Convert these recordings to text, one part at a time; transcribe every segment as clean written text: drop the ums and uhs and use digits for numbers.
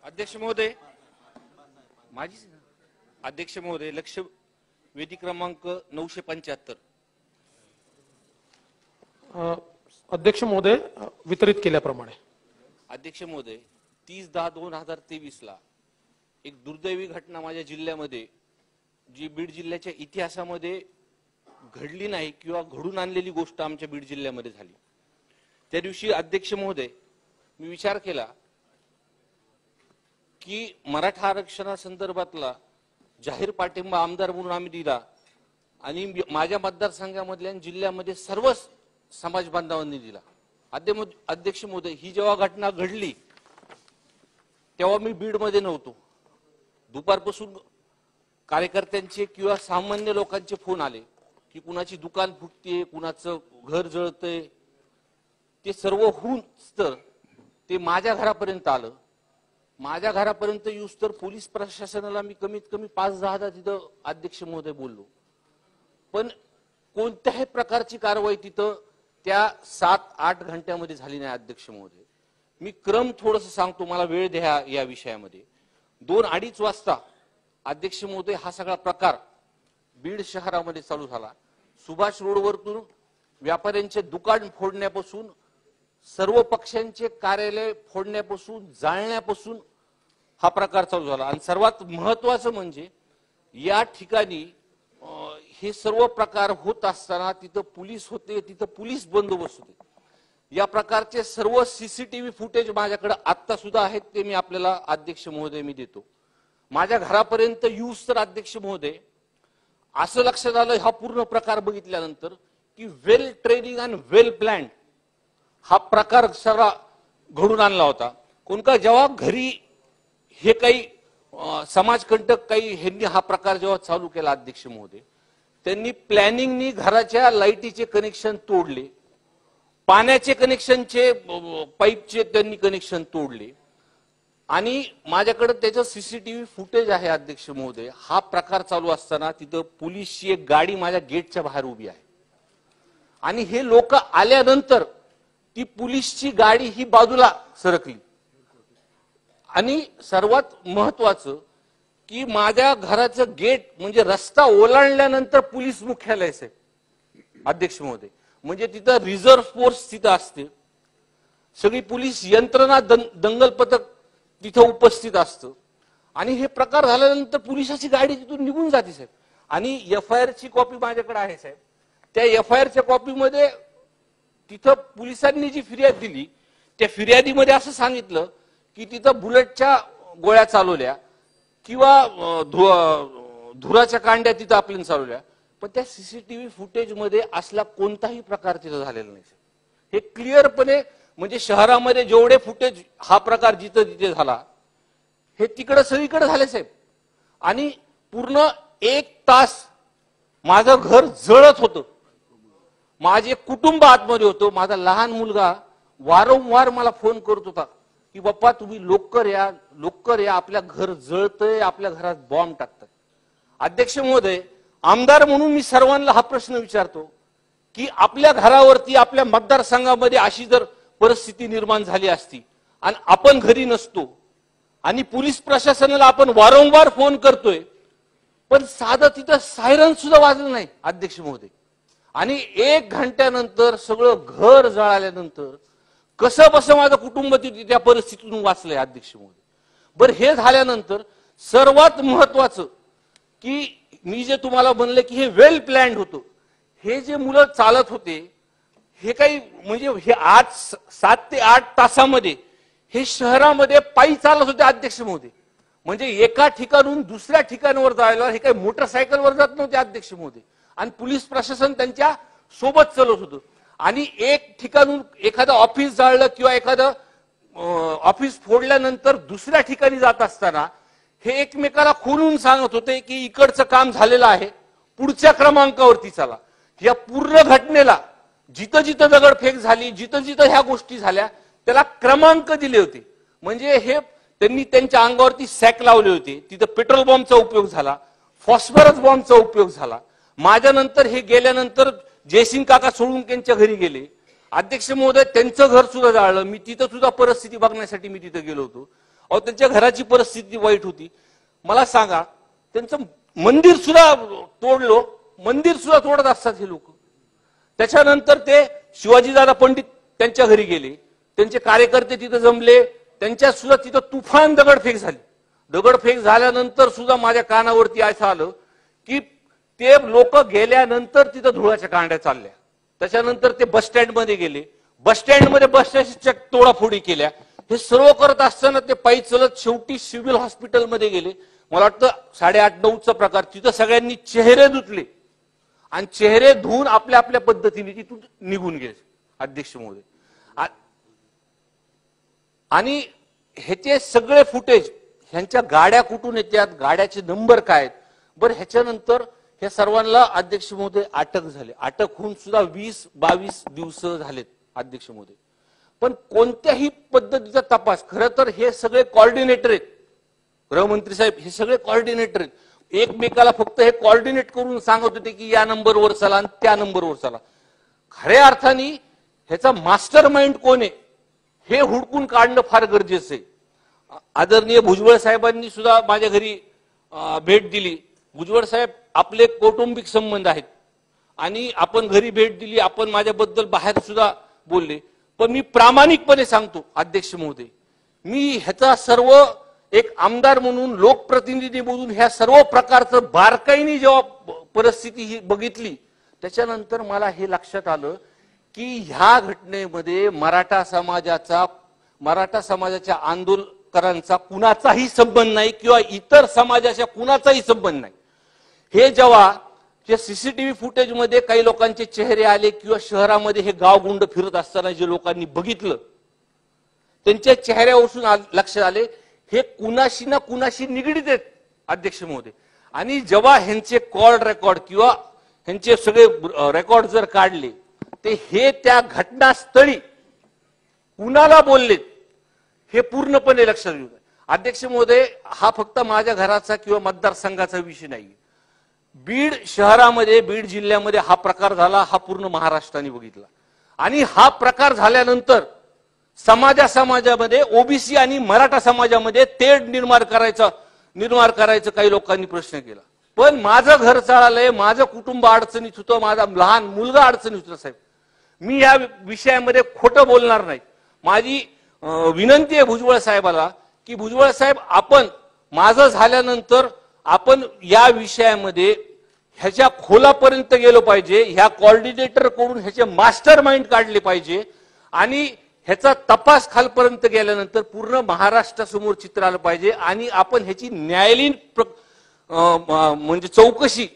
अध्यक्ष महोदय, अध्यक्ष महोदय, लक्ष वेदी क्रमांक 975. अध्यक्ष महोदय, वितरित केल्याप्रमाणे अध्यक्ष महोदय, 30/10/2023 ला एक दुर्दैवी घटना माझ्या जिल्ह्यामध्ये, जी बीड जिल्ह्याच्या इतिहासामध्ये घडली नाही किंवा घडून आणलेली गोष्ट आमच्या बीड जिल्ह्यामध्ये झाली. त्या दिवशी अध्यक्ष महोदय, मी विचार केला की मराठा आरक्षणासंदर्भातला जाहीर पाठिंबा आमदार म्हणून आम्ही दिला आणि माझ्या मतदारसंघामधल्या जिल्ह्यामध्ये सर्व समाज बांधवांनी दिला. अध्यक्ष महोदय, ही जेव्हा घटना घडली तेव्हा मी बीड मध्ये नव्हतो. दुपारपासून कार्यकर्त्यांचे किंवा सामान्य लोकांचे फोन आले की कुणाची दुकान फुटते, कुणाचं घर जळतंय. ते सर्व होऊन तर ते माझ्या घरापर्यंत आलं. माझ्या घरापर्यंत येऊस तर पोलीस प्रशासनाला मी कमीत कमी 5-10 तिथं अध्यक्ष महोदय बोललो, पण कोणत्याही प्रकारची कारवाई तिथं त्या 7-8 घंट्यामध्ये झाली नाही. अध्यक्ष महोदय, मी क्रम थोडंसं सांगतो, मला वेळ द्या या विषयामध्ये. 2-2:30 वाजता अध्यक्ष महोदय हा सगळा प्रकार बीड शहरामध्ये चालू झाला. सुभाष रोडवरतून व्यापाऱ्यांचे दुकान फोडण्यापासून, सर्व पक्षांचे कार्यालय फोडण्यापासून, जाळण्यापासून हा प्रकार चालू झाला. आणि सर्वात महत्वाचं म्हणजे या ठिकाणी हे सर्व प्रकार होत असताना तिथं पोलीस होते, तिथं पोलीस बंदोबस्त होते. या प्रकारचे सर्व सीसीटीव्ही फुटेज माझ्याकडे आता सुद्धा आहेत, ते मी आपल्याला अध्यक्ष महोदय मी देतो. माझ्या घरापर्यंत येऊस तर अध्यक्ष महोदय असं लक्षात आलं हा पूर्ण प्रकार बघितल्यानंतर की वेल ट्रेनिंग आणि वेल प्लॅन्ड हा प्रकार सगळा घडून आणला होता. कोण का जेव्हा घरी हे काही समाजकंटक काही ह्यांनी हा प्रकार जेव्हा चालू केला अध्यक्ष महोदय, त्यांनी प्लॅनिंगनी घराच्या लाईटीचे कनेक्शन तोडले, पाण्याचे कनेक्शनचे पाईपचे त्यांनी कनेक्शन तोडले आणि माझ्याकडे त्याचं सीसीटीव्ही फुटेज आहे. अध्यक्ष महोदय, हा प्रकार चालू असताना तिथं पोलीसची एक गाडी माझ्या गेटच्या बाहेर उभी आहे आणि हे लोक आल्यानंतर ती पोलीसची गाडी ही बाजूला सरकली. आणि सर्वात महत्वाचं की माझ्या घराचं गेट म्हणजे रस्ता ओलांडल्यानंतर पोलीस मुख्यालय आहे अध्यक्ष महोदय, म्हणजे तिथं रिझर्व्ह फोर्स तिथं असते, सगळी पोलीस यंत्रणा दंगल पथक तिथं उपस्थित असतं. आणि हे प्रकार झाल्यानंतर पोलिसाची गाडी तिथून निघून जाते साहेब. आणि FIR ची कॉपी माझ्याकडे आहे साहेब. त्या FIR च्या कॉपीमध्ये तिथं पोलिसांनी जी फिर्याद दिली त्या फिर्यादीमध्ये असं सांगितलं की तिथं बुलेटच्या गोळ्या चालवल्या किंवा धुराच्या कांड्या तिथं आपल्याला चालवल्या, पण त्या सीसीटीव्ही फुटेज मध्ये असला कोणताही प्रकार तिथं झालेला नाही. हे क्लिअरपणे म्हणजे शहरामध्ये जेवढे फुटेज हा प्रकार जिथं जिथे झाला हे तिकडे सगळीकडे झाले साहेब. आणि पूर्ण 1 तास माझं घर जळत होतं, माझे कुटुंब आतमध्ये होतं. माझा लहान मुलगा वारंवार मला फोन करत होता की बाप्पा तुम्ही लवकर या, लवकर या, आपल्या घर जळतंय, आपल्या घरात बॉम्ब टाकतात. अध्यक्ष महोदय, आमदार म्हणून मी सर्वांना हा प्रश्न विचारतो की आपल्या घरावरती आपल्या मतदारसंघामध्ये अशी जर परिस्थिती निर्माण झाली असती आणि आपण घरी नसतो आणि पोलीस प्रशासनाला आपण वारंवार फोन करतोय, पण साधं तिथं सायरन सुद्धा वाजलं नाही अध्यक्ष महोदय. आणि 1 घंट्यानंतर सगळं घर जळाल्यानंतर कसं बसं माझं कुटुंब त्या परिस्थितीतून वाचलंय अध्यक्ष महोदय. बरं, हे झाल्यानंतर सर्वात महत्वाचं की मी जे तुम्हाला म्हणलं की हे वेल प्लॅन्ड होतं. हे जे मुलं चालत होते हे काही म्हणजे हे 7 ते 8 तासामध्ये हे शहरामध्ये पायी चालत होते अध्यक्ष महोदय. म्हणजे एका ठिकाणून दुसऱ्या ठिकाणावर जायला हे काही मोटरसायकलवर जात नव्हते अध्यक्ष महोदय. आणि पोलीस प्रशासन त्यांच्या सोबत चालत होतं. आणि एक ठिकाणून एखादं ऑफिस जाळलं किंवा एखादं ऑफिस फोडल्यानंतर दुसऱ्या ठिकाणी जात असताना हे एकमेकाला खोलून सांगत होते की इकडचं काम झालेलं आहे, पुढच्या क्रमांकावरती चला. या पूर्ण घटनेला जिथं जिथं दगडफेक झाली, जिथं जिथं ह्या गोष्टी झाल्या त्याला क्रमांक दिले होते. म्हणजे हे त्यांनी त्यांच्या अंगावरती सॅक लावले होते. तिथं पेट्रोल बॉम्बचा उपयोग झाला, फॉस्फरस बॉम्बचा उपयोग झाला. माझ्यानंतर हे गेल्यानंतर जयसिंग काका सोळुंकेंच्या घरी गेले अध्यक्ष महोदय, त्यांचं घर सुद्धा जाळलं. मी तिथं सुद्धा परिस्थिती बघण्यासाठी मी तिथं गेलो होतो. अहो त्यांच्या घराची परिस्थिती वाईट होती. मला सांगा, त्यांचं मंदिर सुद्धा तोडलो, मंदिर सुद्धा तोडत असतात हे लोक. त्याच्यानंतर ते शिवाजीदादा पंडित त्यांच्या घरी गेले, त्यांचे कार्यकर्ते तिथे जमले, त्यांच्या सुद्धा तिथं तुफान दगडफेक झाली. दगडफेक झाल्यानंतर सुद्धा माझ्या कानावरती असं आलं की ते लोक गेल्यानंतर तिथं धुळाच्या कांड्या चालल्या. त्याच्यानंतर ते बस स्टँडमध्ये गेले, बस स्टँडमध्ये बसच्या तोडाफोडी केल्या. हे सर्व करत असताना ते पायी चलत शेवटी सिव्हिल हॉस्पिटलमध्ये गेले. मला वाटतं 8:30-9चा प्रकार. तिथं सगळ्यांनी चेहरे धुतले आणि चेहरे धुवून आपल्या आपल्या पद्धतीने तिथून निघून गेले अध्यक्ष महोदय. आणि ह्याचे सगळे फुटेज, ह्यांच्या गाड्या कुठून येतात, गाड्याचे नंबर काय आहेत. बरं, ह्याच्यानंतर ह्या सर्वांना अध्यक्ष महोदय अटक झाली. अटक होऊन सुद्धा 20-22 दिवस झालेत अध्यक्ष महोदय. पण कोणत्याही पद्धतीचा तपास, खरं तर हे सगळे कॉर्डिनेटर आहेत, गृहमंत्री साहेब हे सगळे कॉर्डिनेटर आहेत, एकमेकाला फक्त हे कॉर्डिनेट करून सांगत होते की या नंबरवर चला आणि त्या नंबरवर चला. खऱ्या अर्थाने ह्याचा मास्टर माइंड कोण आहे हे हुडकून काढणं फार गरजेचं आहे. आदरणीय भुजबळ साहेबांनी सुद्धा माझ्या घरी भेट दिली. भुजबळ साहेब आपले कौटुंबिक संबंध आहेत आणि आपण घरी भेट दिली, आपण माझ्याबद्दल बाहेर सुद्धा बोलले. पण मी प्रामाणिकपणे सांगतो अध्यक्ष महोदय, मी ह्याचा सर्व एक आमदार म्हणून, लोकप्रतिनिधी म्हणून ह्या सर्व प्रकारचं बारकाईने जेव्हा परिस्थिती ही बघितली, त्याच्यानंतर मला हे लक्षात आलं की ह्या घटनेमध्ये मराठा समाजाच्या आंदोलकांचा कुणाचाही संबंध नाही किंवा इतर समाजाच्या कुणाचाही संबंध नाही. हे जेव्हा सीसीटीव्ही फुटेज मध्ये काही लोकांचे चेहरे आले किंवा शहरामध्ये हे गावगुंड फिरत असताना जे लोकांनी बघितलं, त्यांच्या चेहऱ्यावरून लक्षात आले हे कुणाशी ना कुणाशी निगडीत आहेत अध्यक्ष महोदय. आणि जेव्हा ह्यांचे कॉल रेकॉर्ड किंवा ह्यांचे सगळे रेकॉर्ड जर काढले, ते हे त्या घटनास्थळी कुणाला बोललेत हे पूर्णपणे लक्षात येऊ. अध्यक्ष महोदय, हा फक्त माझ्या घराचा किंवा मतदारसंघाचा विषय नाही. बीड शहरामध्ये, बीड जिल्ह्यामध्ये हा प्रकार झाला, हा पूर्ण महाराष्ट्राने बघितला. आणि हा प्रकार झाल्यानंतर समाजामध्ये ओबीसी आणि मराठा समाजामध्ये तेढ निर्माण करायचं काही लोकांनी प्रश्न केला. पण माझं घर चाललंय, माझं कुटुंब अडचणीत होतं, माझा लहान मुलगा अडचणीत होता. साहेब, मी या विषयामध्ये खोटं बोलणार नाही. माझी विनंती आहे भुजबळ साहेबाला की भुजबळ साहेब, आपण माझं झाल्यानंतर आपण या विषयामध्ये ह्याच्या खोलापर्यंत गेलो पाहिजे, ह्या कॉर्डिनेटर कडून ह्याचे मास्टर माइंड काढले पाहिजे आणि ह्याचा तपास खालपर्यंत गेल्यानंतर पूर्ण महाराष्ट्रासमोर चित्र आलं पाहिजे आणि आपण ह्याची न्यायालयीन म्हणजे चौकशी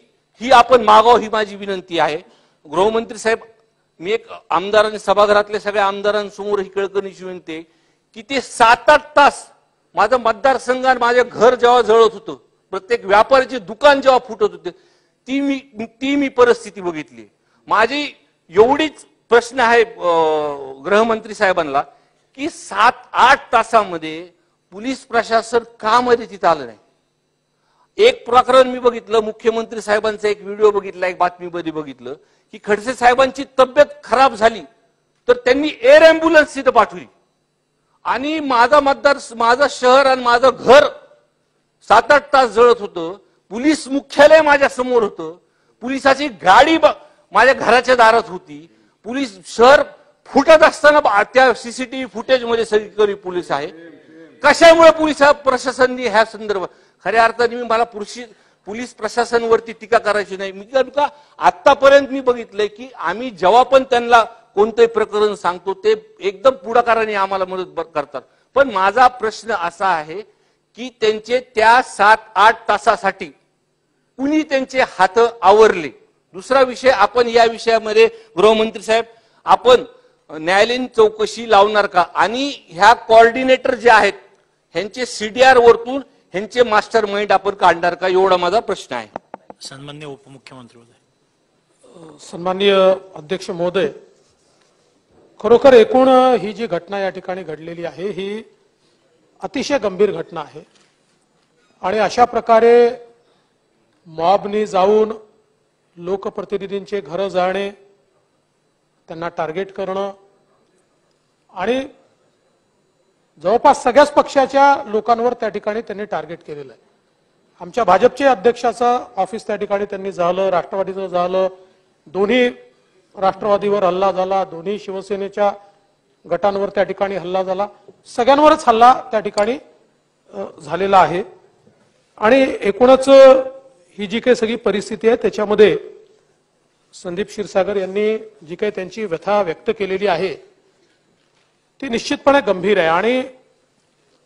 ही आपण मागाव, ही माझी विनंती आहे. गृहमंत्री साहेब, मी एक आमदारांनी सभागृहातल्या सगळ्या आमदारांसमोर ही कळकळीची विनंती आहे की ते 7-8 तास माझं मतदारसंघात माझं घर जेव्हा जळत होतं, प्रत्येक व्यापाऱ्याचे दुकान जेव्हा फुटत होते, ती मी परिस्थिती बघितली. माझी एवढीच प्रश्न आहे गृहमंत्री साहेबांना की 7-8 तासामध्ये पोलीस प्रशासन का मध्ये तिथं आलं नाही. एक प्रकरण मी बघितलं, मुख्यमंत्री साहेबांचा एक व्हिडिओ बघितला, एक बातमीमध्ये बघितलं की खडसे साहेबांची तब्येत खराब झाली तर त्यांनी एअर अँब्युलन्स तिथं पाठवली आणि माझं शहर आणि माझं घर 7-8 तास जळत होतं. पोलीस मुख्यालय माझ्या समोर होतं, पोलिसाची गाडी माझ्या घराच्या दारात होती, पोलीस शहर फुटत असताना त्या सीसीटीव्ही फुटेज मध्ये सगळीकडे पोलीस आहे. कशामुळे पोलीस प्रशासनाने ह्या संदर्भात, खऱ्या अर्थाने मला पोलीस प्रशासनावरती टीका करायची नाही. मी का आतापर्यंत मी बघितलंय की आम्ही जेव्हा पण त्यांना कोणतंही प्रकरण सांगतो ते एकदम पुढाकाराने आम्हाला मदत करतात. पण माझा प्रश्न असा आहे की त्यांचे त्या 7-8 तासासाठी कुणी त्यांचे हात आवरले. दुसरा विषय, आपण या विषयामध्ये गृहमंत्री साहेब आपण न्यायालयीन चौकशी लावणार का आणि ह्या कॉर्डिनेटर जे आहेत ह्यांचे सीडीआर वरतून ह्यांचे मास्टर माइंड आपण काढणार का, एवढा माझा प्रश्न आहे. सन्माननीय उपमुख्यमंत्री महोदय. सन्माननीय अध्यक्ष महोदय, खरोखर एकूण ही जी घटना या ठिकाणी घडलेली आहे ही अतिशय गंभीर घटना आहे आणि अशा प्रकारे मॉबनी जाऊन लोकप्रतिनिधींचे घरं जाळणे, त्यांना टार्गेट करणं आणि जवळपास सगळ्याच पक्षाच्या लोकांवर त्या ठिकाणी त्यांनी टार्गेट केलेलं आहे. आमच्या भाजपचे अध्यक्षाचं ऑफिस त्या ठिकाणी त्यांनी झालं, राष्ट्रवादीचं झालं, दोन्ही राष्ट्रवादीवर हल्ला झाला, दोन्ही शिवसेनेच्या गटांवर त्या ठिकाणी हल्ला झाला, सगळ्यांवरच हल्ला त्या ठिकाणी झालेला आहे. आणि एकूणच ही जी काही सगळी परिस्थिती आहे त्याच्यामध्ये संदीप क्षीरसागर यांनी जी काही त्यांची व्यथा व्यक्त केलेली आहे ती निश्चितपणे गंभीर आहे. आणि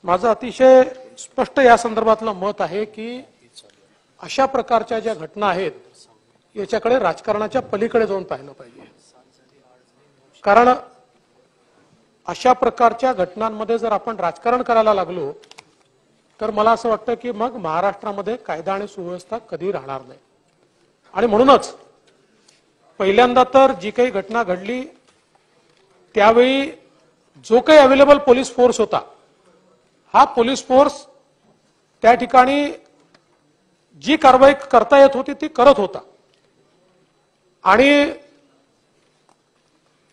माझं अतिशय स्पष्ट या संदर्भातलं मत आहे की अशा प्रकारच्या ज्या घटना आहेत याच्याकडे राजकारणाच्या पलीकडे जाऊन पाहिलं पाहिजे. कारण अशा प्रकारच्या घटनांमध्ये जर आपण राजकारण करायला लागलो तर मला असं वाटतं की मग महाराष्ट्रामध्ये कायदा आणि सुव्यवस्था कधी राहणार नाही. आणि म्हणूनच पहिल्यांदा तर जी काही घटना घडली त्यावेळी जो काही अवेलेबल पोलीस फोर्स होता हा पोलीस फोर्स त्या ठिकाणी जी कारवाई करता येत होती ती करत होता. आणि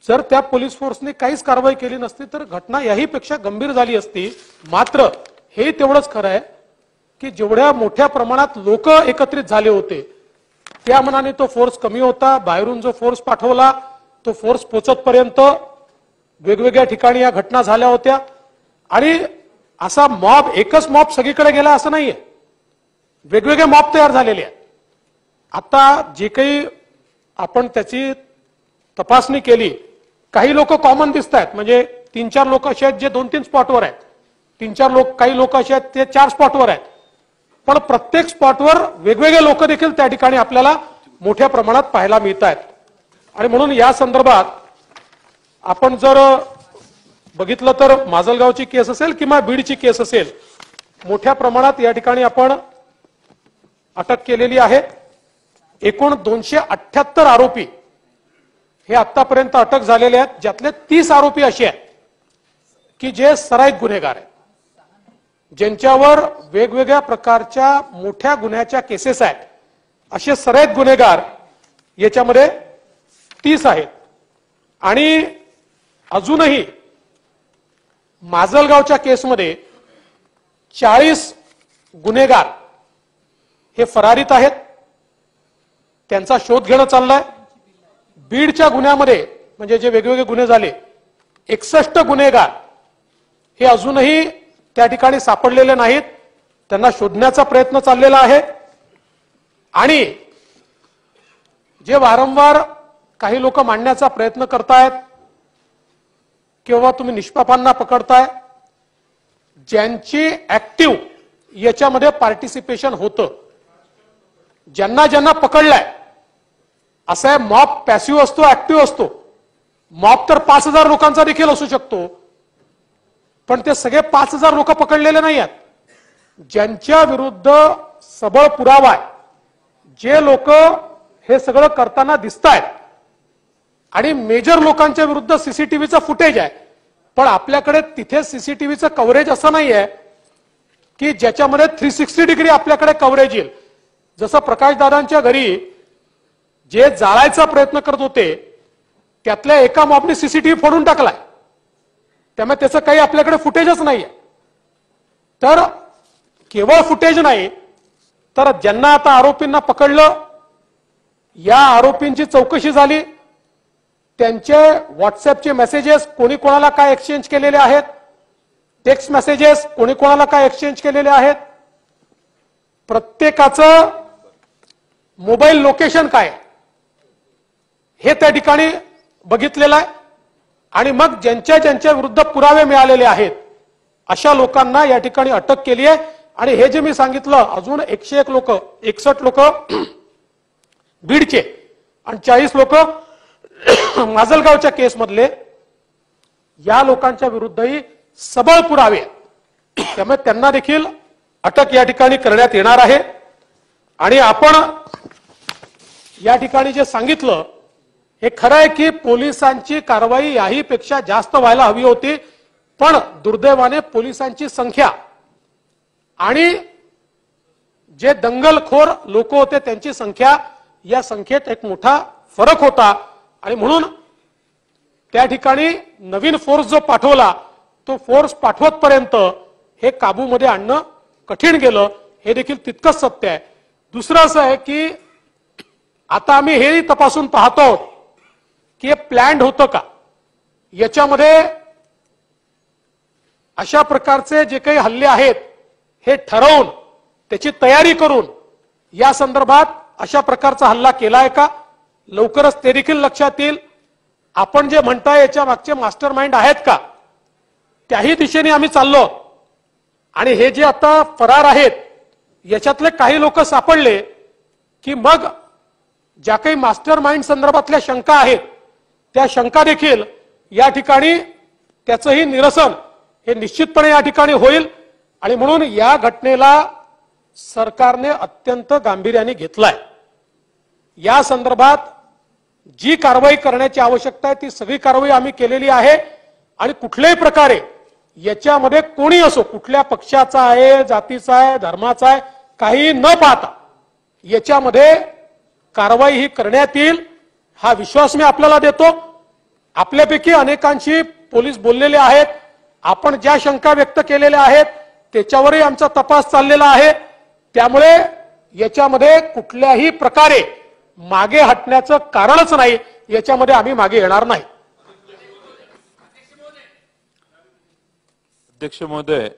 जर त्या पोलीस फोर्सने काहीच कारवाई केली नसती तर घटना याहीपेक्षा गंभीर झाली असती. मात्र हे तेवढंच खरं आहे की जेवढ्या मोठ्या प्रमाणात लोक एकत्रित झाले होते त्या मनाने तो फोर्स कमी होता. बाहेरून जो फोर्स पाठवला तो फोर्स पोचतपर्यंत वेगवेगळ्या ठिकाणी या घटना झाल्या होत्या. आणि असा मॉब एकच मॉब सगळीकडे गेला असं नाहीये, वेगवेगळे मॉब तयार झालेले आहेत. आता जे काही आपण त्याची तपासणी केली काही लोक कॉमन दिसत आहेत, म्हणजे 3-4 लोक असे आहेत जे 2-3 स्पॉटवर आहेत, 3-4 लोक काही लोक असे आहेत ते 4 स्पॉटवर आहेत. पण प्रत्येक स्पॉटवर वेगवेगळे लोक देखील त्या ठिकाणी आपल्याला मोठ्या प्रमाणात पाहायला मिळत आहेत. आणि म्हणून या संदर्भात आपण जर बघितलं तर माजलगावची केस असेल किंवा बीडची केस असेल मोठ्या प्रमाणात या ठिकाणी आपण अटक केलेली आहे. एकूण 278 आरोपी हे आतापर्यंत अटक झालेले आहेत, ज्यातले 30 आरोपी असे आहेत की जे सराईत गुन्हेगार आहेत, ज्यांच्यावर वेगवेगळ्या प्रकारच्या मोठ्या गुन्ह्याच्या केसेस आहेत. असे सराईत गुन्हेगार याच्यामध्ये 30 आहेत. आणि अजूनही माजलगावच्या केसमध्ये 40 गुन्हेगार हे फरारीत आहेत, त्यांचा शोध घेणं चाललाय. बीडच्या गुन्ह्यामध्ये म्हणजे जे वेगवेगळे गुन्हे झाले 61 गुन्हेगार हे अजूनही त्या ठिकाणी सापडलेले नाहीत, त्यांना शोधण्याचा प्रयत्न चाललेला आहे. आणि जे वारंवार काही लोक मांडण्याचा प्रयत्न करतायत किंवा तुम्ही निष्पापांना पकडताय, ज्यांची ऍक्टिव्ह याच्यामध्ये पार्टिसिपेशन होतं, ज्यांना ज्यांना पकडलाय असं आहे. मॉब पॅसिव्ह असतो, ऍक्टिव्ह असतो. मॉब तर 5000 लोकांचा देखील असू शकतो, पण ते सगळे 5000 लोक पकडलेले नाही आहेत. ज्यांच्या विरुद्ध सबळ पुरावा आहे, जे लोक हे सगळं करताना दिसत आहेत आणि मेजर लोकांच्या विरुद्ध सीसीटीव्हीचं फुटेज आहे, पण आपल्याकडे तिथे सीसीटीव्हीचं कव्हरेज असं नाही आहे की ज्याच्यामध्ये 360 डिग्री आपल्याकडे कव्हरेज येईल. जसं प्रकाशदादांच्या घरी जे जाळायचा प्रयत्न करत होते त्यातल्या एका मॉबने सीसीटीव्ही फोडून टाकलाय, त्यामुळे त्याचं काही आपल्याकडे फुटेजच नाहीये. तर केवळ फुटेज नाही तर ज्यांना आता आरोपींना पकडलं, या आरोपींची चौकशी झाली, त्यांचे व्हॉट्सअपचे मेसेजेस कोणी कोणाला काय एक्सचेंज केलेले आहेत, टेक्स्ट मेसेजेस कोणी कोणाला काय एक्सचेंज केलेले आहेत, प्रत्येकाचं मोबाईल लोकेशन काय हे त्या ठिकाणी बघितलेलं आहे. आणि मग ज्यांच्या ज्यांच्या विरुद्ध पुरावे मिळालेले आहेत अशा लोकांना या ठिकाणी अटक केली आहे. आणि हे जे मी सांगितलं अजून 101 लोक 61 लोक बीडचे आणि 40 लोक माजलगावच्या केसमधले, या लोकांच्या विरुद्धही सबळ पुरावे आहेत, त्यामुळे त्यांना देखील अटक या ठिकाणी करण्यात येणार आहे. आणि आपण या ठिकाणी जे सांगितलं हे खरं आहे की पोलिसांची कारवाई याहीपेक्षा जास्त व्हायला हवी होती, पण दुर्दैवाने पोलिसांची संख्या आणि जे दंगलखोर लोक होते त्यांची संख्या या संख्येत एक मोठा फरक होता. आणि म्हणून त्या ठिकाणी नवीन फोर्स जो पाठवला तो फोर्स पाठवतपर्यंत हे काबूमध्ये आणणं कठीण गेलं, हे देखील तितकंच सत्य आहे. दुसरं असं आहे की आता आम्ही हेही तपासून पाहतो आहोत की हे प्लॅन्ड होतं का. याच्यामध्ये अशा प्रकारचे जे काही हल्ले आहेत हे ठरवून त्याची तयारी करून या संदर्भात अशा प्रकारचा हल्ला केलाय का, लवकरच ते देखील लक्षात येईल. आपण जे म्हणताय याच्या मागचे मास्टर माइंड आहेत का, त्याही दिशेने आम्ही चाललो. आणि हे जे आता फरार आहेत याच्यातले काही लोक सापडले की मग ज्या काही मास्टर माइंड संदर्भातल्या शंका आहेत त्या शंका देखील या ठिकाणी त्याचंही निरसन हे निश्चितपणे या ठिकाणी होईल. आणि म्हणून या घटनेला सरकारने अत्यंत गांभीर्याने घेतलाय. या संदर्भात जी कारवाई करण्याची आवश्यकता आहे ती सगळी कारवाई आम्ही केलेली आहे. आणि कुठल्याही प्रकारे याच्यामध्ये कोणी असो, कुठल्या पक्षाचा आहे, जातीचा आहे, धर्माचा आहे, काही न पाहता याच्यामध्ये कारवाई ही करण्यात येईल हा विश्वास मी आपल्याला देतो. आपल्यापैकी अनेकांशी पोलीस बोललेले आहेत. आपण ज्या शंका व्यक्त केलेल्या आहेत त्याच्यावरही आमचा तपास चाललेला आहे. त्यामुळे याच्यामध्ये कुठल्याही प्रकारे मागे हटण्याचं कारणच नाही, याच्यामध्ये आम्ही मागे येणार नाही. अध्यक्ष महोदय,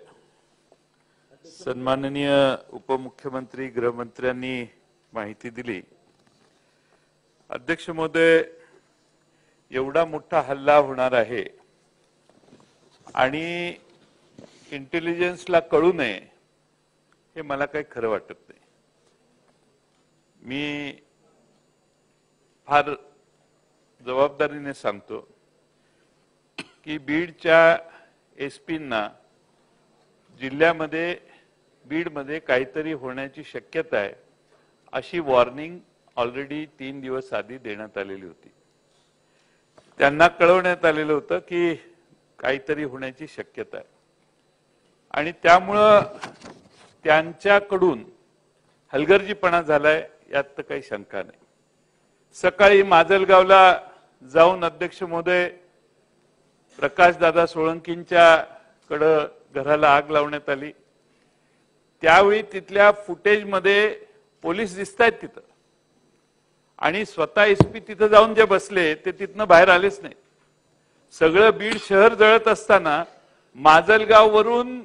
सन्माननीय उपमुख्यमंत्री गृहमंत्र्यांनी माहिती दिली. अध्यक्ष महोदय, एवढा मोठा हल्ला होणार आहे आणि इंटेलिजन्सला कळू नये हे मला काही खरं वाटत नाही. मी फार जबाबदारीने सांगतो की बीडच्या एसपींना जिल्ह्यामध्ये बीडमध्ये काहीतरी होण्याची शक्यता आहे अशी वॉर्निंग ऑलरेडी 3 दिवस आधी देण्यात आलेली होती. त्यांना कळवण्यात आलेलं होतं की काहीतरी होण्याची शक्यता आहे आणि त्यामुळं त्यांच्याकडून हलगर्जीपणा झालाय यात तर काही शंका नाही. सकाळी माजलगावला जाऊन अध्यक्ष महोदय प्रकाशदादा सोळंकींच्याकडं घराला आग लावण्यात आली. त्यावेळी तिथल्या फुटेजमध्ये पोलीस दिसतायत तिथं आणि स्वतः एसपी तिथं जाऊन जे बसले ते तिथनं बाहेर आलेच नाही. सगळं बीड शहर जळत असताना माजलगाववरून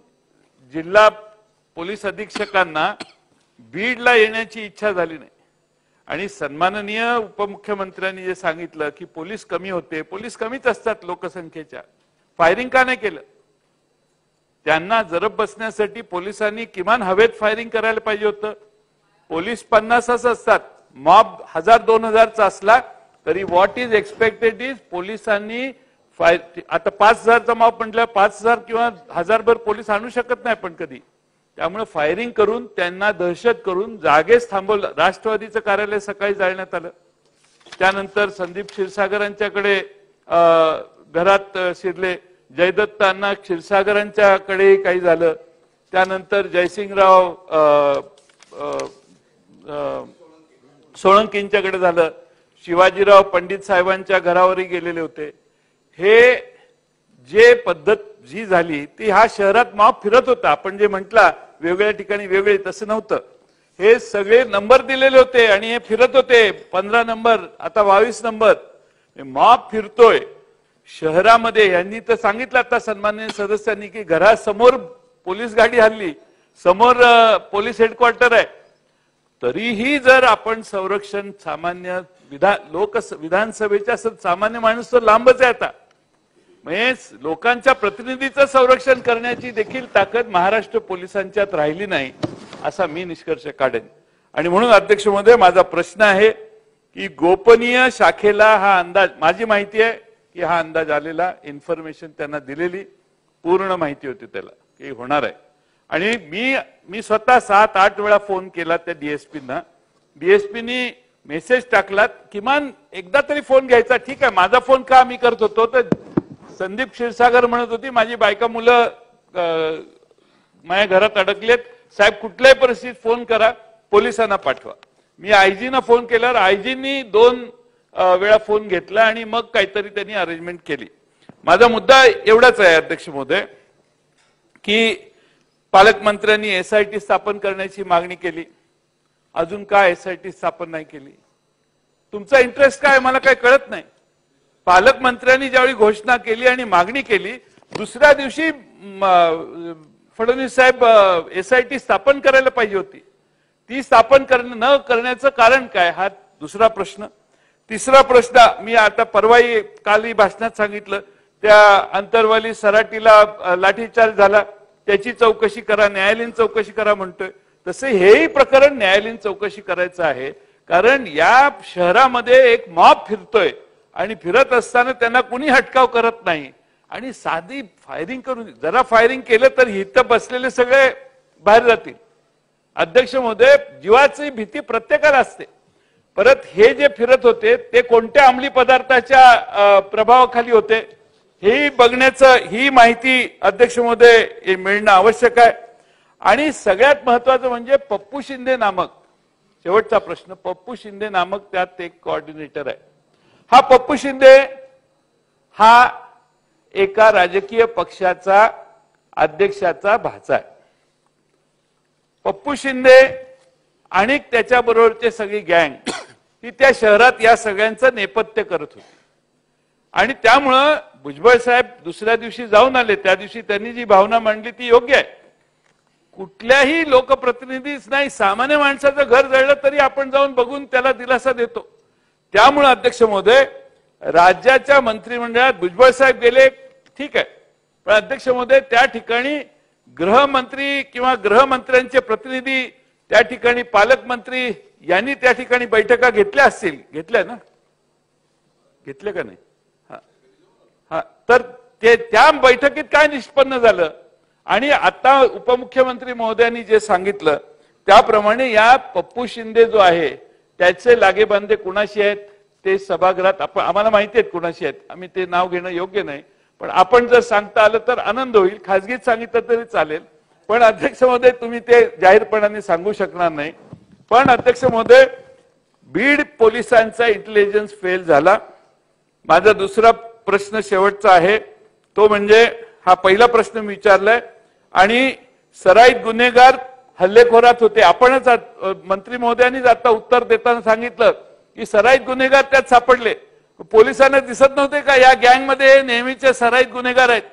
जिल्हा पोलीस अधीक्षकांना बीडला येण्याची इच्छा झाली नाही. आणि सन्माननीय उपमुख्यमंत्र्यांनी जे सांगितलं की पोलीस कमी होते, पोलीस कमीच असतात लोकसंख्येच्या, फायरिंग का नाही केलं? त्यांना जरब बसण्यासाठी पोलिसांनी किमान हवेत फायरिंग करायला पाहिजे होतं. पोलीस 50 असतात, मॉब 1000-2000चा असला तरी व्हॉट इज एक्सपेक्टेड इज पोलिसांनी आता 5000चा मॉब म्हटलं 5000 किंवा 1000 भर पोलीस आणू शकत नाही पण कधी. त्यामुळे फायरिंग करून त्यांना दहशत करून जागेच थांबवलं. राष्ट्रवादीचं कार्यालय सकाळी जाळण्यात आलं. त्यानंतर संदीप क्षीरसागरांच्याकडे घरात शिरले, जयदत्तांना क्षीरसागरांच्याकडे काही झालं. त्यानंतर जयसिंगराव सोळंकींच्याकडे झालं. शिवाजीराव पंडित साहेबांच्या घरावरही गेलेले होते. हे जे पद्धत जी झाली ती ह्या शहरात मॉब फिरत होता. आपण जे म्हटला वेगवेगळ्या ठिकाणी वेगळे, तसं नव्हतं. हे सगळे नंबर दिलेले होते आणि हे फिरत होते. 15 नंबर, आता 22 नंबर मॉब फिरतोय शहरामध्ये. यांनी तर सांगितलं आता सन्माननीय सदस्यांनी की घरासमोर पोलीस गाडी हल्ली, समोर पोलीस हेडक्वार्टर आहे. तरीही जर आपण संरक्षण सामान्य विधानसभेच्या सामान्य माणूस तर लांबच आहे आता, म्हणजे लोकांच्या प्रतिनिधीचं संरक्षण करण्याची देखील ताकद महाराष्ट्र पोलिसांच्यात राहिली नाही असा मी निष्कर्ष काढेन. आणि म्हणून अध्यक्ष महोदय, माझा प्रश्न आहे की गोपनीय शाखेला हा अंदाज, माझी माहिती आहे की हा अंदाज आलेला, इन्फॉर्मेशन त्यांना दिलेली, पूर्ण माहिती होती त्याला की होणार आहे. आणि मी स्वतः 7-8 वेळा फोन केला त्या डीएसपींना. डीएसपीनी मेसेज टाकला किमान एकदा तरी फोन घ्यायचा. ठीक आहे, माझा फोन का मी करत होतो तर संदीप क्षीरसागर म्हणत होती माझी बायका मुलं माझ्या घरात अडकलेत, साहेब कुठल्याही परिस्थितीत फोन करा, पोलिसांना पाठवा. मी आयजीना फोन केल्यावर आयजींनी 2 वेळा फोन घेतला आणि मग काहीतरी त्यांनी अरेंजमेंट केली. माझा मुद्दा एवढाच आहे अध्यक्ष महोदय की पालकमंत्र्यांनी एसआयटी स्थापन करण्याची मागणी केली, अजून का एसआयटी स्थापन नाही केली? तुमचा इंटरेस्ट काय मला काही कळत नाही. पालकमंत्र्यांनी ज्यावेळी घोषणा केली आणि मागणी केली, दुसऱ्या दिवशी फडणवीस साहेब एसआयटी स्थापन करायला पाहिजे होती. ती स्थापन न करण्याचं कारण काय, हा दुसरा प्रश्न. तिसरा प्रश्न, मी आता परवाही कालही भाषणात सांगितलं, त्या अंतरवाली सराटीला लाठीचार्ज झाला, त्याची चौकशी करा, न्यायालयीन चौकशी करा म्हणतोय. तसे हेही प्रकरण न्यायालयीन चौकशी करायचं आहे, कारण या शहरामध्ये एक मॉब फिरतोय आणि फिरत असताना त्यांना कुणी हटकाव करत नाही आणि साधी फायरिंग करून, जरा फायरिंग केलं तर इथं बसलेले सगळे बाहेर जातील. अध्यक्ष महोदय, जीवाची भीती प्रत्येकाला असते. परत हे जे फिरत होते ते कोणत्या अंमली पदार्थाच्या प्रभावाखाली होते हे बघण्याचं, ही माहिती अध्यक्ष महोदय मिळणं आवश्यक आहे. आणि सगळ्यात महत्वाचं म्हणजे पप्पू शिंदे नामक, शेवटचा प्रश्न, पप्पू शिंदे नामक त्यात एक कोऑर्डिनेटर आहे. हा पप्पू शिंदे हा एका राजकीय पक्षाचा अध्यक्षाचा भाचा आहे. पप्पू शिंदे आणि त्याच्याबरोबरचे सगळी गँग ही त्या शहरात या सगळ्यांचं नेपथ्य करत होती. आणि त्यामुळं भुजबळ साहेब दुसऱ्या दिवशी जाऊन आले, त्या दिवशी त्यांनी जी भावना मांडली ती योग्य आहे. कुठल्याही लोकप्रतिनिधीच नाही, सामान्य माणसाचं घर जळलं तरी आपण जाऊन बघून त्याला दिलासा देतो. त्यामुळे अध्यक्ष महोदय, राज्याच्या मंत्रिमंडळात भुजबळ साहेब गेले, ठीक आहे, पण अध्यक्ष महोदय त्या ठिकाणी गृहमंत्री किंवा गृहमंत्र्यांचे प्रतिनिधी, त्या ठिकाणी पालकमंत्री यांनी त्या ठिकाणी बैठका घेतल्या असतील, घेतल्या ना, घेतल्या का नाही? हा, तर ते त्या बैठकीत काय निष्पन्न झालं? आणि आता उपमुख्यमंत्री महोदयांनी जे सांगितलं त्याप्रमाणे या पप्पू शिंदे जो आहे त्याचे लागेबांधे कुणाशी आहेत ते सभागृहात आम्हाला माहिती आहेत कुणाशी आहेत, आम्ही ते नाव घेणं योग्य नाही, पण आपण जर सांगता आलं तर आनंद होईल. खासगीत सांगितलं तरी चालेल, पण अध्यक्ष महोदय तुम्ही ते जाहीरपणाने सांगू शकणार नाही. पण अध्यक्ष महोदय, बीड पोलिसांचा इंटेलिजन्स फेल झाला. माझा दुसरा प्रश्न शेवटचा आहे, तो म्हणजे हा पहिला प्रश्न मी विचारलाय, आणि सराईत गुन्हेगार हल्लेखोरात होते. आपणच मंत्री महोदयांनीच आता उत्तर देताना सांगितलं की सराईत गुन्हेगार त्यात सापडले. पोलिसांना दिसत नव्हते का या गँगमध्ये नेहमीचे सराईत गुन्हेगार आहेत?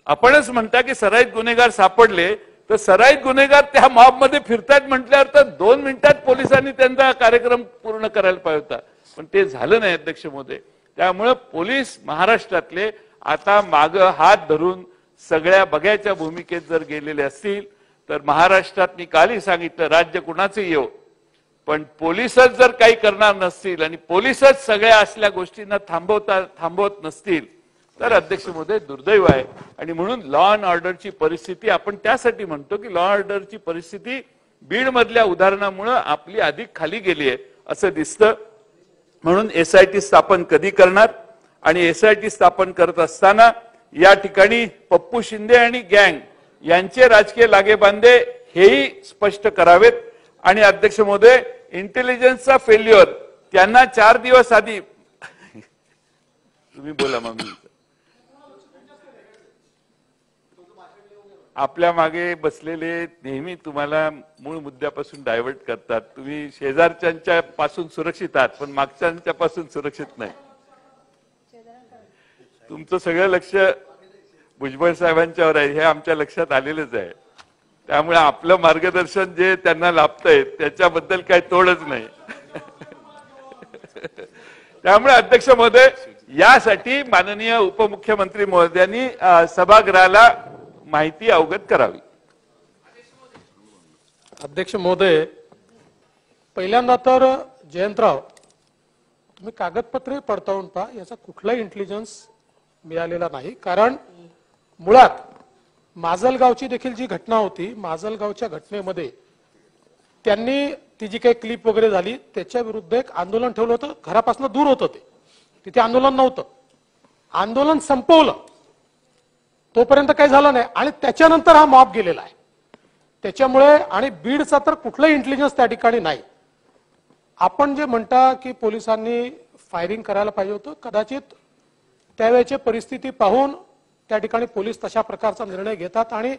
आपणच म्हणता की सराईत गुन्हेगार सापडले, तर सराईत गुन्हेगार त्या मॉबमध्ये फिरतायत म्हटल्यावर तर 2 मिनिटात पोलिसांनी त्यांचा कार्यक्रम पूर्ण करायला पाहिजे होता, पण ते झालं नाही अध्यक्ष महोदय. त्यामुळे पोलीस महाराष्ट्रातले आता माग हात धरून सगळ्या बघ्याच्या भूमिकेत जर गेलेले असतील तर महाराष्ट्रात, मी कालही सांगितलं, राज्य कुणाचे येऊ, पण पोलिसच जर काही करणार नसतील आणि पोलिसच सगळ्या असल्या गोष्टींना थांबवत नसतील तर अध्यक्ष महोदय दुर्दैव आहे. आणि म्हणून लॉ अँड ऑर्डरची परिस्थिती, आपण त्यासाठी म्हणतो की लॉ ऑर्डरची परिस्थिती बीड मधल्या उदाहरणामुळे आपली अधिक खाली गेली आहे असं दिसतं. म्हणून एसआयटी स्थापन कधी करणार, आणि एसआयटी स्थापन करत असताना या ठिकाणी पप्पू शिंदे आणि गँग यांचे राजकीय लागेबांधे हेही स्पष्ट करावेत. आणि अध्यक्ष महोदय, इंटेलिजन्सचा फेल्युअर त्यांना 4 दिवस आधी तुम्ही बोला मग, आपल्या मागे बसलेले नेहमी तुम्हाला मूळ मुद्द्यापासून डायव्हर्ट करतात. तुम्ही शेजारच्या पासून सुरक्षित आहात पण मागच्यांच्या पासून सुरक्षित नाही. तुमचं सगळं लक्ष भुजबळ साहेबांच्यावर आहे हे आमच्या लक्षात आलेलंच आहे. त्यामुळे आपलं मार्गदर्शन जे त्यांना लाभतंय त्याच्याबद्दल काही तोडच नाही. त्यामुळे अध्यक्ष महोदय, यासाठी माननीय उपमुख्यमंत्री महोदयांनी सभागृहाला माहिती अवगत करावी. अध्यक्ष महोदय, पहिल्यांदा तर जयंतराव, तुम्ही कागदपत्रे पडताळून पहा, याचा कुठलाही इंटेलिजन्स मिळालेला नाही. कारण मुळात माजलगावची देखील जी घटना होती, माजलगावच्या घटनेमध्ये त्यांनी ती जी काही क्लिप वगैरे झाली त्याच्या विरुद्ध एक आंदोलन ठेवलं होतं, घरापासून दूर होतं ते, तिथे आंदोलन नव्हतं. आंदोलन संपवलं तोपर्यंत काही झालं नाही आणि त्याच्यानंतर हा मॉब गेलेला आहे. त्याच्यामुळे, आणि बीडचा तर कुठलाही इंटेलिजन्स त्या ठिकाणी नाही. आपण जे म्हणता की पोलिसांनी फायरिंग करायला पाहिजे होतं, कदाचित त्यावेळेची परिस्थिती पाहून त्या ठिकाणी पोलीस तशा प्रकारचा निर्णय घेतात आणि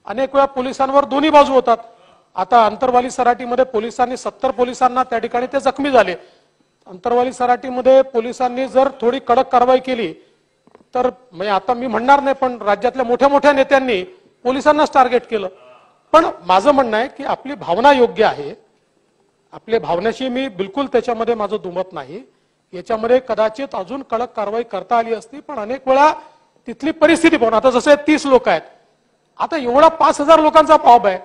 अनेक वेळा पोलिसांवर दोन्ही बाजू होतात. आता अंतरवाली सराटीमध्ये पोलिसांनी 70 पोलिसांना त्या ठिकाणी ते जखमी झाले. अंतरवाली सराटीमध्ये पोलिसांनी जर थोडी कडक कारवाई केली तर म्हणजे आता मी म्हणणार नाही, पण राज्यातल्या मोठ्या मोठ्या नेत्यांनी पोलिसांनाच टार्गेट केलं. पण माझं म्हणणं आहे की आपली भावना योग्य आहे, आपल्या भावनेशी मी बिलकुल त्याच्यामध्ये माझं दुमत नाही. याच्यामध्ये कदाचित अजून कडक कारवाई करता आली असती, पण अनेक वेळा तिथली परिस्थिती पाहून, आता जसे 30 लोक आहेत, आता एवढा 5000 लोकांचा मॉब आहे,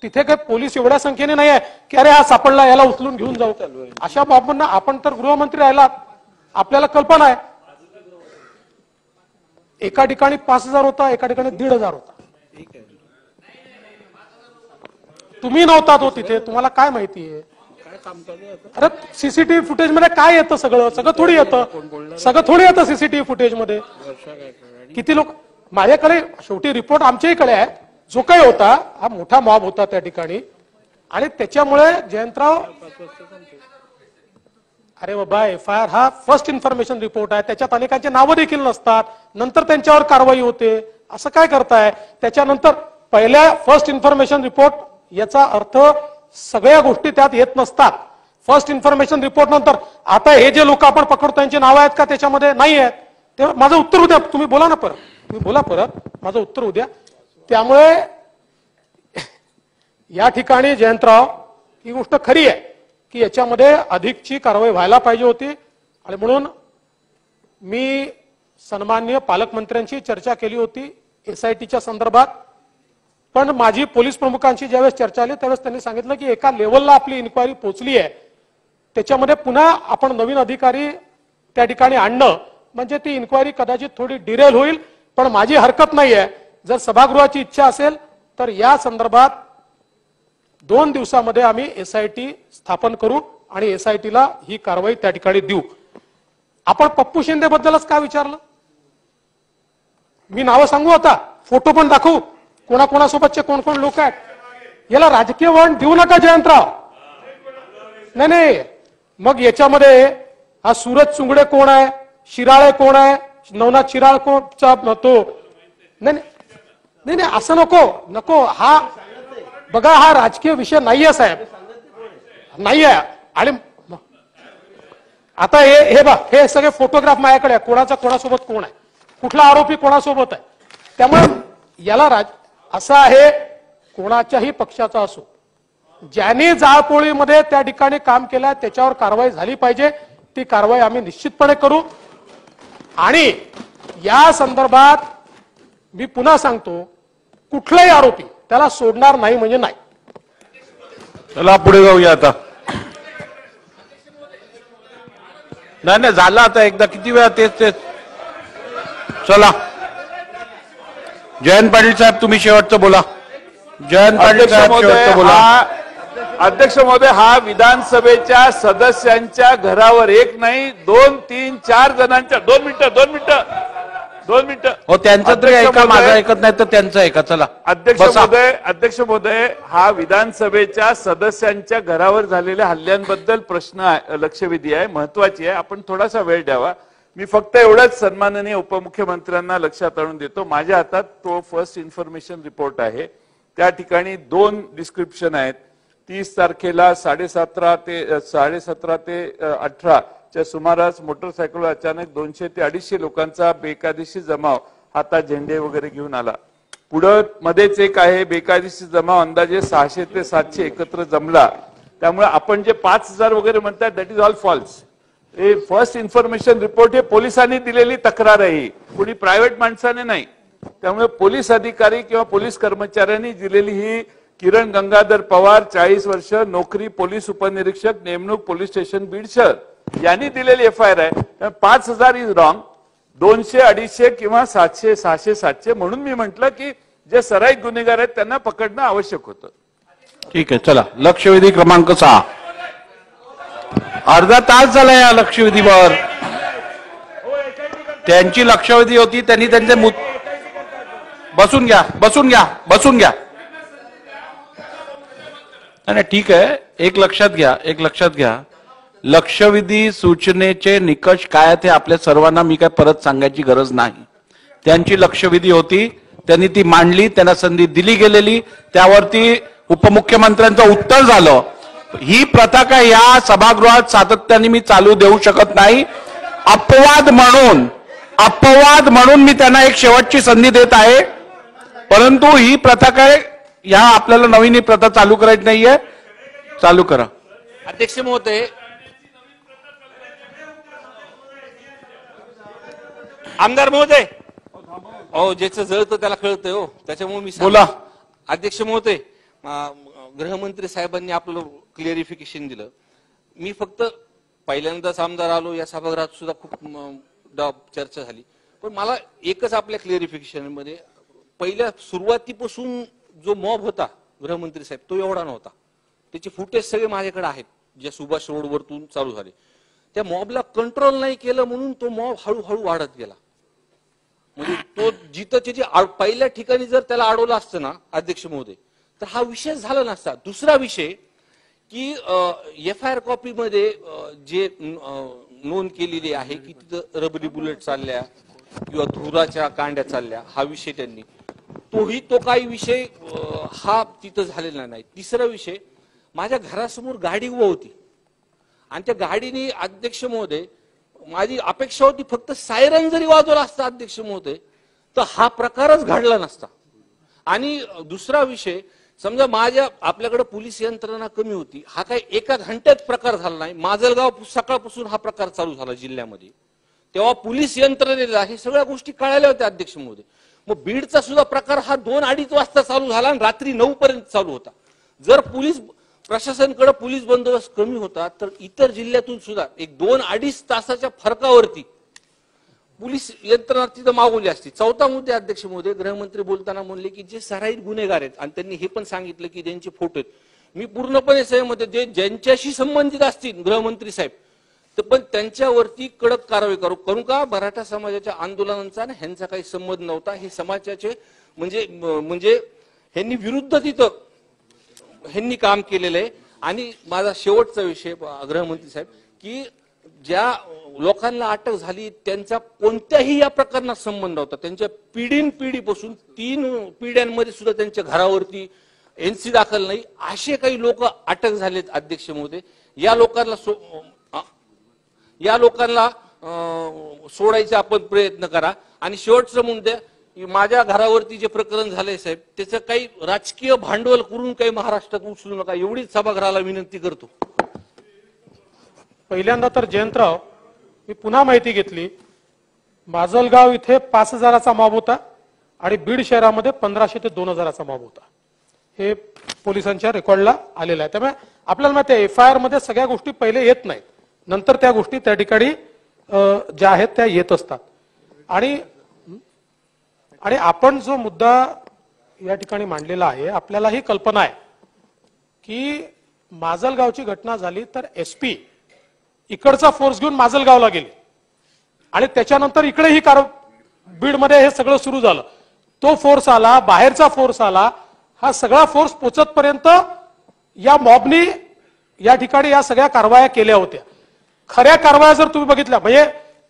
तिथे काही पोलीस एवढ्या संख्येने नाही आहे की अरे हा सापडला याला उचलून घेऊन जाऊ. अशा मॉबना आपण तर गृहमंत्री राहिलात, आपल्याला कल्पना आहे. एका ठिकाणी 5000 होता, एका ठिकाणी 1500 होता. तुम्ही नव्हता तो तिथे, तुम्हाला काय माहिती आहे? अरे सीसीटीव्ही फुटेज मध्ये काय येतं? सगळं थोडी येतं सीसीटीव्ही फुटेज मध्ये. किती लोक माझ्याकडे, शेवटी रिपोर्ट आमच्याकडे आहे. जो काही होता हा मोठा मॉब होता त्या ठिकाणी आणि त्याच्यामुळे जयंतराव, अरे बाबा FIR हा फर्स्ट इन्फॉर्मेशन रिपोर्ट आहे, त्याच्यात अनेकांचे नावं देखील नसतात, नंतर त्यांच्यावर कारवाई होते. असं काय करताय? त्याच्यानंतर पहिल्या फर्स्ट इन्फॉर्मेशन रिपोर्ट याचा अर्थ सगळ्या गोष्टी त्यात येत नसतात. फर्स्ट इन्फॉर्मेशन रिपोर्ट नंतर आता हे जे लोक आपण पकडतो त्यांची नावं आहेत का त्याच्यामध्ये? नाही आहेत. तेव्हा माझं उत्तर उद्या, तुम्ही बोला ना परत, तुम्ही बोला परत, माझं उत्तर उद्या. त्यामुळे या ठिकाणी जयंतराव ही गोष्ट खरी आहे की याच्यामध्ये अधिकची कारवाई व्हायला पाहिजे होती आणि म्हणून मी सन्माननीय पालकमंत्र्यांशी चर्चा केली होती SITच्या संदर्भात. पण माझी पोलीस प्रमुखांशी ज्यावेळेस चर्चा आली त्यावेळेस त्यांनी सांगितलं की एका लेवलला आपली इन्क्वायरी पोहोचली आहे, त्याच्यामध्ये पुन्हा आपण नवीन अधिकारी त्या ठिकाणी आणणं म्हणजे ती इन्क्वायरी कदाचित थोडी डिरेल होईल. पण माझी हरकत नाहीये, जर सभागृहाची इच्छा असेल तर या संदर्भात 2 दिवसामध्ये आम्ही SIT स्थापन करू आणि SITला ही कारवाई त्या ठिकाणी देऊ. आपण पप्पू शिंदे बद्दलच काय विचारलं? मी नावं सांगू, आता फोटो पण दाखवू, कोणाकोणासोबतचे कोण कोण लोक आहेत. याला राजकीय वळण देऊ नका जयंतराव. नाही, मग याच्यामध्ये हा सूरज चुंगडे कोण आहे, शिराळे कोण आहे, नवनाथ शिराळ कोणचा तो, नाही असं नको. हा बघा, हा राजकीय विषय नाहीये साहेब, नाहीये. आणि आता हे बघ, हे सगळे फोटोग्राफ माझ्याकडे आहे, कोणाचा कोणासोबत कोण आहे, कुठला आरोपी कोणासोबत आहे. त्यामुळे याला असं आहे, कोणाच्याही पक्षाचा असो, ज्यांनी जाळपोळीमध्ये त्या ठिकाणी काम केलं त्याच्यावर कारवाई झाली पाहिजे. ती कारवाई आम्ही निश्चितपणे करू. आणि या संदर्भात मी पुन्हा सांगतो, कुठलाही आरोपी त्याला सोडणार नाही म्हणजे नाही. चला पुढे जाऊया आता. नाही झालं आता एकदा, किती वेळा तेच. चला जयंत पाटील साहेब, तुम्ही शेवटचं बोला. जयंत पाटील साहेब शेवटचं बोला. अध्यक्ष महोदय, हा विधानसभेच्या सदस्यांच्या घरावर एक नाही 2, 3, 4 जणांच्या, 2 मिनिटं हो, त्यांचं तरी ऐका, माझं ऐकत नाही तर त्यांचं ऐका. चला अध्यक्ष महोदय, हा विधानसभेच्या सदस्यांच्या घरावर झालेल्या हल्ल्यांबद्दल प्रश्न लक्षवेधी आहे, महत्वाची आहे. आपण थोडासा वेळ द्यावा. मी फक्त एवढंच सन्माननीय उपमुख्यमंत्र्यांना लक्षात आणून देतो, माझ्या हातात तो फर्स्ट इन्फॉर्मेशन रिपोर्ट आहे. त्या ठिकाणी 2 डिस्क्रिप्शन आहेत. 30 तारखेला 17:30 ते 18 च्या सुमारास मोटरसायकलवर अचानक 200 ते 250 लोकांचा बेकायदेशीर जमाव हातात झेंडे वगैरे घेऊन आला. पुढं मध्येच एक आहे, बेकायदेशीर जमाव अंदाजे 600 ते 700 एकत्र जमला. त्यामुळे आपण जे 5000 वगैरे म्हणतात दॅट इज ऑल फॉल्स. हे फर्स्ट इन्फॉर्मेशन रिपोर्ट हे पोलिसांनी दिलेली तक्रार आहे, कोणी प्रायव्हेट माणसाने नाही. त्यामुळे पोलीस अधिकारी किंवा पोलीस कर्मचाऱ्यांनी दिलेली ही किरण गंगाधर पवार 40 वर्ष नोकरी पोलीस उपनिरीक्षक नेमणूक पोलीस स्टेशन बीड शहर यांनी दिलेली FIR आहे. 5000 इज रॉंग. 200, 250 किंवा 700, 600, 700 म्हणून मी म्हटलं की जे सराईत गुन्हेगार आहेत त्यांना पकडणं आवश्यक होतं. ठीक आहे, चला लक्षवेधी क्रमांक 6. अर्धा तास झाला या लक्षवेधीवर. त्यांची लक्षवेधी होती, त्यांनी त्यांचे बसून घ्या. नाही ठीक आहे, एक लक्षात घ्या, लक्षवेधी सूचनेचे निकष काय आहेत हे आपल्या सर्वांना मी काय परत सांगायची गरज नाही. त्यांची लक्षवेधी होती, त्यांनी ती मांडली, त्यांना संधी दिली गेलेली, त्यावरती उपमुख्यमंत्र्यांचं उत्तर झालं. ही प्रथा काय या सभागृहात सातत्याने मी चालू देऊ शकत नाही. अपवाद म्हणून मी त्यांना एक शेवटची संधी देत आहे. परंतु ही प्रथा काय या आपल्याला नवीन ही प्रथा चालू करायची नाहीये. चालू करा. अध्यक्ष महोदय, आमदार महोदय, अहो ज्याचं जळतं त्याला कळतंय हो, त्याच्यामुळे मी बोला. अध्यक्ष महोदय, गृहमंत्री साहेबांनी आपलं क्लिअरिफिकेशन दिलं. मी फक्त पहिल्यांदाच आमदार आलो, या सभागृहात सुद्धा खूप चर्चा झाली, पण मला एकच आपल्या क्लिअरिफिकेशन मध्ये, पहिल्या सुरुवातीपासून जो मॉब होता गृहमंत्री साहेब तो एवढा नव्हता. त्याचे फुटेज सगळे माझ्याकडे आहेत, जे सुभाष रोडवरतून चालू झाले. त्या मॉबला कंट्रोल नाही केलं म्हणून तो मॉब हळूहळू वाढत गेला. म्हणजे तो जिथं पहिल्या ठिकाणी जर त्याला अडवलं असतं ना अध्यक्ष महोदय, तर हा विषय झाला नसता. दुसरा विषय की FIR कॉपी मध्ये जे नोंद केलेली आहे की तिथं रबरी बुलेट चालल्या किंवा धुराच्या कांड्या चालल्या, हा विषय त्यांनी तो काही विषय हा तिथं झालेला नाही. तिसरा विषय, माझ्या घरासमोर गाडी उभा होती आणि त्या गाडीने अध्यक्ष महोदय, माझी अपेक्षा होती फक्त सायरन जरी वाजवला असता अध्यक्ष महोदय तर हा प्रकारच घडला नसता. आणि दुसरा विषय, समजा आपल्याकडे पोलीस यंत्रणा कमी होती, हा काही एका घंट्यात प्रकार झाला नाही. माजलगाव सकाळपासून हा प्रकार चालू झाला जिल्ह्यामध्ये, तेव्हा पोलीस यंत्रणेला हे सगळ्या गोष्टी कळाल्या होत्या अध्यक्ष महोदय. मग बीडचा सुद्धा प्रकार हा 2-2:30 वाजता चालू झाला आणि रात्री 9 पर्यंत चालू होता. जर पोलीस प्रशासनाकडे पोलीस बंदोबस्त कमी होता तर इतर जिल्ह्यातून सुद्धा एक 2-2.5 तासाच्या फरकावरती पोलीस यंत्रणा तिथं मागवली असती. चौथा मुद्दा अध्यक्ष महोदय, गृहमंत्री बोलताना म्हणले की जे सराईत गुन्हेगार आहेत, आणि त्यांनी हे पण सांगितलं की त्यांचे फोटो आहेत. मी पूर्णपणे सहमत आहे. जे ज्यांच्याशी संबंधित असतील गृहमंत्री साहेब, तर पण त्यांच्यावरती कडक कारवाई करू का. मराठा समाजाच्या आंदोलनांचा ह्यांचा काही संबंध नव्हता. हे समाजाचे म्हणजे ह्यांनी विरुद्ध तिथं ह्यांनी काम केलेलं आहे. आणि माझा शेवटचा विषय गृहमंत्री साहेब, की ज्या लोकांना अटक झाली त्यांचा कोणत्याही या प्रकरणात संबंध होता. त्यांच्या पिढीपासून 3 पिढ्यांमध्ये सुद्धा त्यांच्या घरावरती NC दाखल नाही, असे काही लोक अटक झालेत अध्यक्ष महोदय. या लोकांना सोडायचा आपण प्रयत्न करा. आणि शेवटचं मुद्दा, माझ्या घरावरती जे प्रकरण झालंय साहेब, त्याचं काही राजकीय भांडवल करून काही महाराष्ट्रात उचलू नका, एवढीच सभागृहाला विनंती करतो. पहिल्यांदा तर जयंतराव, मी पुन्हा माहिती घेतली, माजलगाव इथे 5,000चा मॉब होता आणि बीड शहरामध्ये 1,500 ते 2,000चा मॉब होता. हे पोलिसांच्या रेकॉर्डला आलेलं आहे. त्यामुळे आपल्याला माहिती आहे FIR मध्ये सगळ्या गोष्टी पहिले येत नाहीत, नंतर त्या गोष्टी त्या ठिकाणी ज्या आहेत त्या येत असतात. आणि आपण जो मुद्दा या ठिकाणी मांडलेला आहे, आपल्याला ही कल्पना आहे की माजलगावची घटना झाली तर SP इकडचा फोर्स घेऊन माजलगावला गेले आणि त्याच्यानंतर इकडे ही बीडमध्ये हे सगळं सुरू झालं. तो फोर्स आला, बाहेरचा फोर्स आला, हा सगळा फोर्स पोचतपर्यंत या मॉबनी या ठिकाणी या सगळ्या कारवाया केल्या होत्या. खऱ्या कारवाया जर तुम्ही बघितल्या, म्हणजे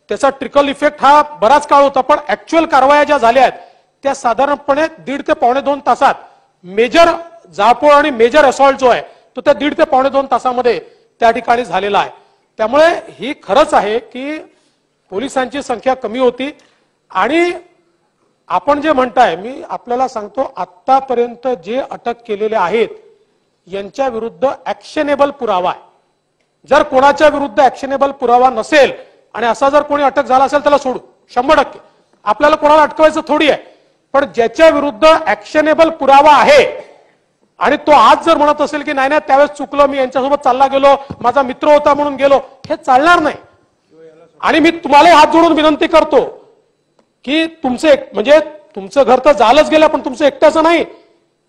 त्याचा ट्रिकल इफेक्ट हा बराच काळ होता, पण ऍक्च्युअल कारवाया ज्या झाल्या आहेत त्या साधारणपणे 1.5 ते 2.25 तासात, मेजर जाळपोळ आणि मेजर असॉल्ट जो आहे तो त्या 1.5 ते 2.25 तासामध्ये त्या ठिकाणी झालेला आहे. त्यामुळे ही खरंच आहे की पोलिसांची संख्या कमी होती. आणि आपण जे म्हणताय, मी आपल्याला सांगतो, आतापर्यंत जे अटक केलेले आहेत यांच्या विरुद्ध ऍक्शनेबल पुरावा आहे. जर कोणाच्या विरुद्ध ऍक्शनेबल पुरावा नसेल आणि असा जर कोणी अटक झाला असेल त्याला सोडू, 100%. आपल्याला कोणाला अटकवायचं थोडी आहे, पण ज्याच्या विरुद्ध ऍक्शनेबल पुरावा आहे आणि तो आज जर म्हणत असेल की नाही नाही त्यावेळेस चुकलो, मी यांच्यासोबत चालला गेलो, माझा मित्र होता म्हणून गेलो, हे चालणार नाही. आणि मी तुम्हाला हात जोडून विनंती करतो की तुमचं घर तर झालंच गेलं, पण तुमचं एकट्याचं नाही,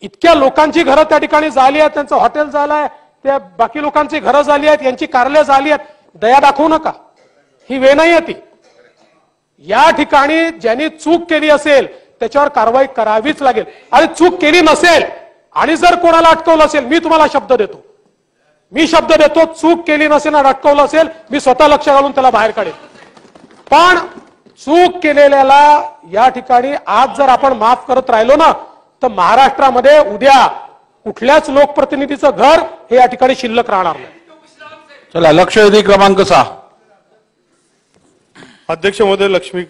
इतक्या लोकांची घरं त्या ठिकाणी झाली आहेत, त्यांचं हॉटेल झालंय, त्या बाकी लोकांची घरं झाली आहेत, यांची कार्यालय झाली आहेत. दया दाखवू नका, ही वेळ नाही ती. या ठिकाणी ज्यांनी चूक केली असेल त्याच्यावर कारवाई करावीच लागेल. आणि चूक केली नसेल आणि जर कोणाला अटकवलं असेल, मी तुम्हाला शब्द देतो, चूक केली नसेल आणि अटकवलं असेल, मी स्वतः लक्ष घालून त्याला बाहेर काढेल. पण चूक केलेल्याला या ठिकाणी आज जर आपण माफ करत राहिलो ना तर महाराष्ट्रामध्ये उद्या कुठल्याच लोकप्रतिनिधीचं घर हे या ठिकाणी शिल्लक राहणार नाही. चला लक्षवेधी क्रमांक 6. अध्यक्ष महोदय, लक्ष्मी